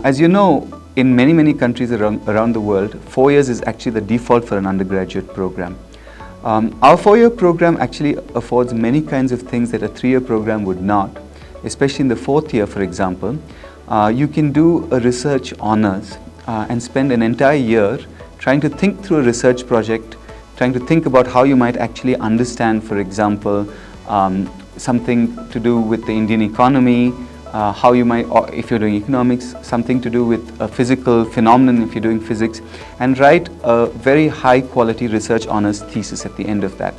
As you know, in many countries around the world, 4 years is actually the default for an undergraduate program. Our 4-year program actually affords many kinds of things that a 3-year program would not, especially in the 4th year, for example. You can do a research honors and spend an entire year trying to think through a research project, trying to think about how you might actually understand, for example, something to do with the Indian economy, how you might, or if you're doing economics, something to do with a physical phenomenon if you're doing physics, and write a very high quality research honors thesis at the end of that.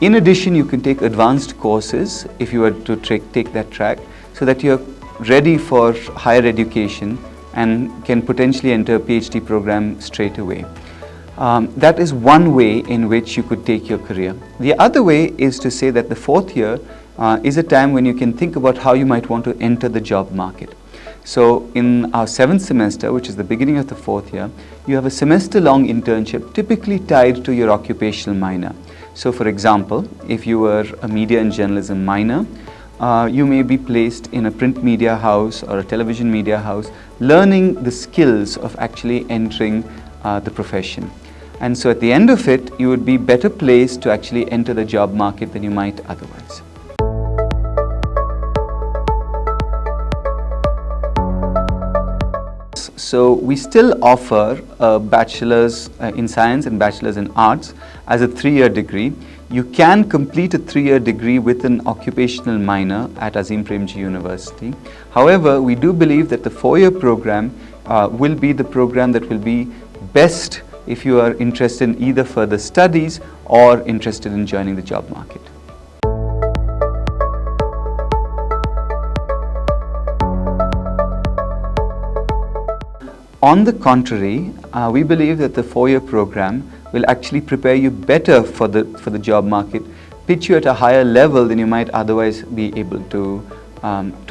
In addition, you can take advanced courses if you were to take that track, so that you're ready for higher education and can potentially enter a PhD program straight away. That is one way in which you could take your career. The other way is to say that the 4th year is a time when you can think about how you might want to enter the job market. So in our 7th semester, which is the beginning of the 4th year, you have a semester-long internship typically tied to your occupational minor. So for example, if you were a media and journalism minor, you may be placed in a print media house or a television media house, learning the skills of actually entering the profession. And so at the end of it, you would be better placed to actually enter the job market than you might otherwise. So we still offer a bachelor's in science and bachelor's in arts as a 3-year degree. You can complete a 3-year degree with an occupational minor at Azim Premji University. However, we do believe that the 4-year program will be the program that will be best if you are interested in either further studies or interested in joining the job market. On the contrary, we believe that the 4-year program will actually prepare you better for the job market, pitch you at a higher level than you might otherwise be able to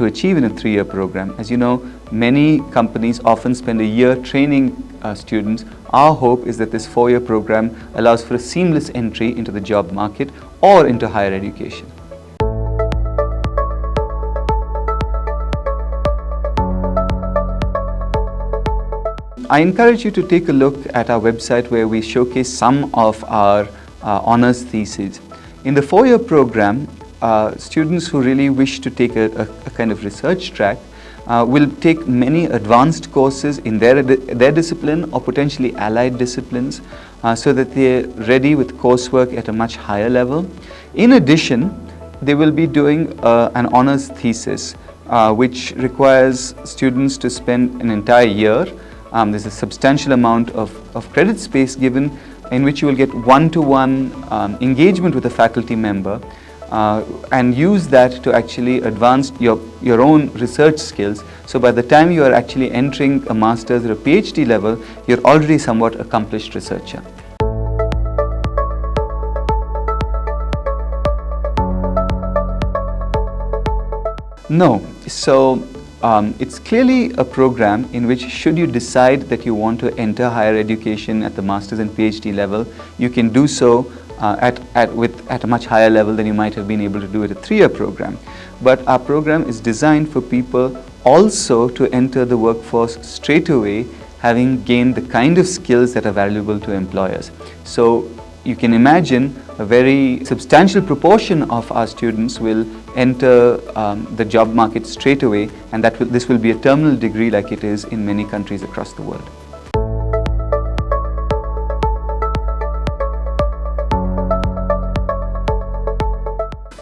achieve in a 3-year program. As you know, many companies often spend a year training students. Our hope is that this 4-year program allows for a seamless entry into the job market or into higher education. I encourage you to take a look at our website where we showcase some of our honors theses. In the 4-year program, students who really wish to take a kind of research track will take many advanced courses in their discipline or potentially allied disciplines so that they're ready with coursework at a much higher level. In addition, they will be doing an honors thesis which requires students to spend an entire year. There's a substantial amount of credit space given in which you will get one-to-one engagement with a faculty member and use that to actually advance your own research skills. So by the time you are actually entering a master's or a PhD level, you're already somewhat accomplished researcher. No. So it's clearly a program in which, should you decide that you want to enter higher education at the master's and PhD level, you can do so at a much higher level than you might have been able to do at a 3-year program. But our program is designed for people also to enter the workforce straight away, having gained the kind of skills that are valuable to employers. So you can imagine a very substantial proportion of our students will enter the job market straight away, and this will be a terminal degree like it is in many countries across the world.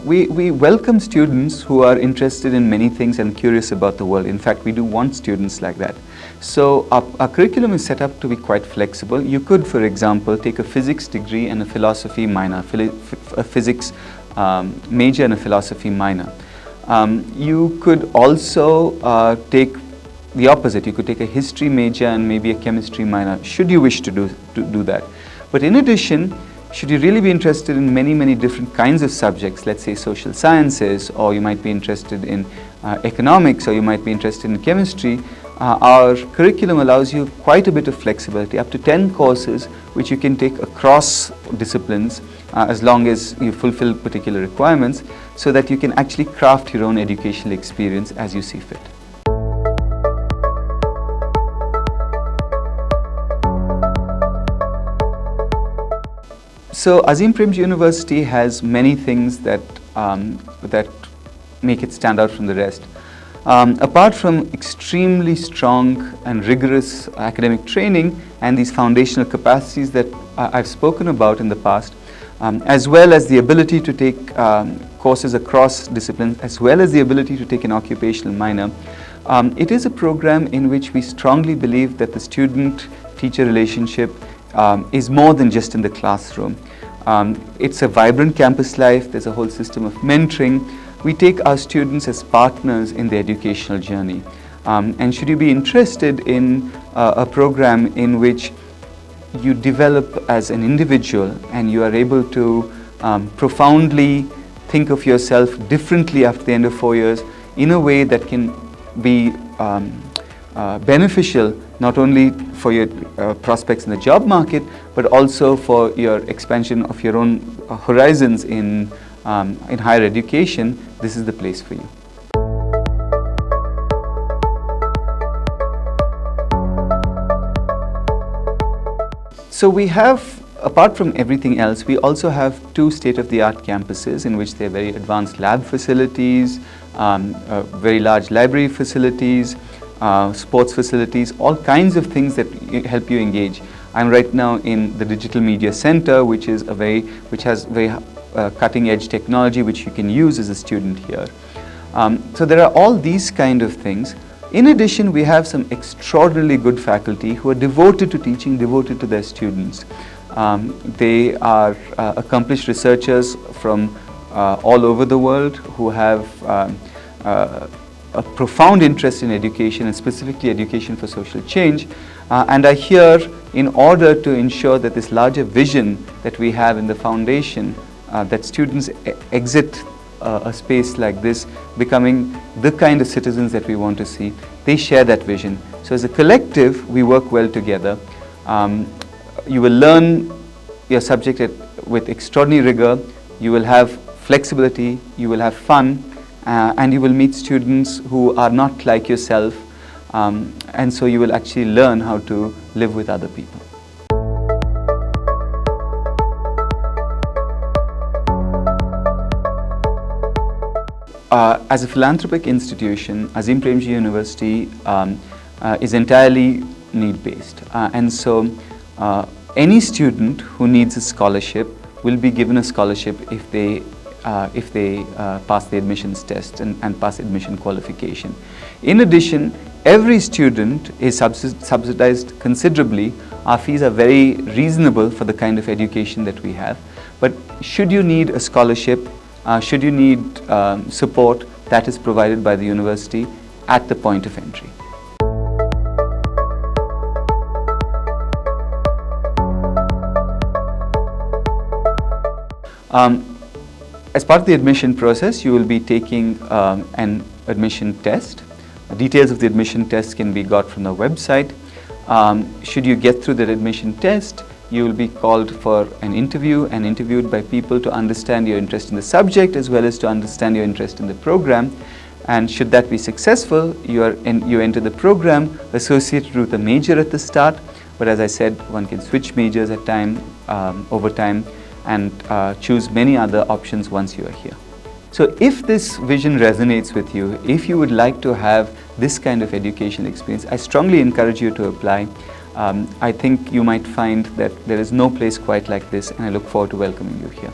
We welcome students who are interested in many things and curious about the world. In fact, we do want students like that. So our curriculum is set up to be quite flexible. You could, for example, take a physics degree and a philosophy minor, a physics major and a philosophy minor. You could also take the opposite. You could take a history major and maybe a chemistry minor, should you wish to do that. But in addition, should you really be interested in many different kinds of subjects, let's say social sciences, or you might be interested in economics, or you might be interested in chemistry, our curriculum allows you quite a bit of flexibility, up to 10 courses which you can take across disciplines as long as you fulfill particular requirements, so that you can actually craft your own educational experience as you see fit. So Azim Premji University has many things that make it stand out from the rest. Apart from extremely strong and rigorous academic training and these foundational capacities that I've spoken about in the past, as well as the ability to take courses across disciplines, as well as the ability to take an occupational minor, it is a program in which we strongly believe that the student-teacher relationship is more than just in the classroom. It's a vibrant campus life. There's a whole system of mentoring. We take our students as partners in their educational journey. And should you be interested in a program in which you develop as an individual and you are able to profoundly think of yourself differently after the end of 4 years in a way that can be beneficial not only for your prospects in the job market, but also for your expansion of your own horizons in higher education, this is the place for you. So we have, apart from everything else, we also have 2 state-of-the-art campuses in which there are very advanced lab facilities, very large library facilities, sports facilities, all kinds of things that help you engage. I'm right now in the Digital Media Center, which has very cutting-edge technology which you can use as a student here. So there are all these kind of things. In addition, we have some extraordinarily good faculty who are devoted to teaching, devoted to their students. They are accomplished researchers from all over the world who have a profound interest in education, and specifically education for social change, and are here in order to ensure that this larger vision that we have in the foundation, that students exit a space like this becoming the kind of citizens that we want to see, they share that vision. So as a collective, we work well together. You will learn your subject with extraordinary rigor, you will have flexibility, you will have fun, and you will meet students who are not like yourself, and so you will actually learn how to live with other people. As a philanthropic institution, Azim Premji University is entirely need-based, and so any student who needs a scholarship will be given a scholarship if they pass the admissions test and pass admission qualification. In addition, every student is subsidized considerably. Our fees are very reasonable for the kind of education that we have. But should you need a scholarship, should you need support, that is provided by the university at the point of entry. As part of the admission process, you will be taking an admission test. Details of the admission test can be got from the website. Should you get through that admission test, you will be called for an interview and interviewed by people to understand your interest in the subject as well as to understand your interest in the program. And should that be successful, you enter the program associated with a major at the start. But as I said, one can switch majors at over time, and choose many other options once you are here. So if this vision resonates with you, if you would like to have this kind of educational experience, I strongly encourage you to apply. I think you might find that there is no place quite like this, and I look forward to welcoming you here.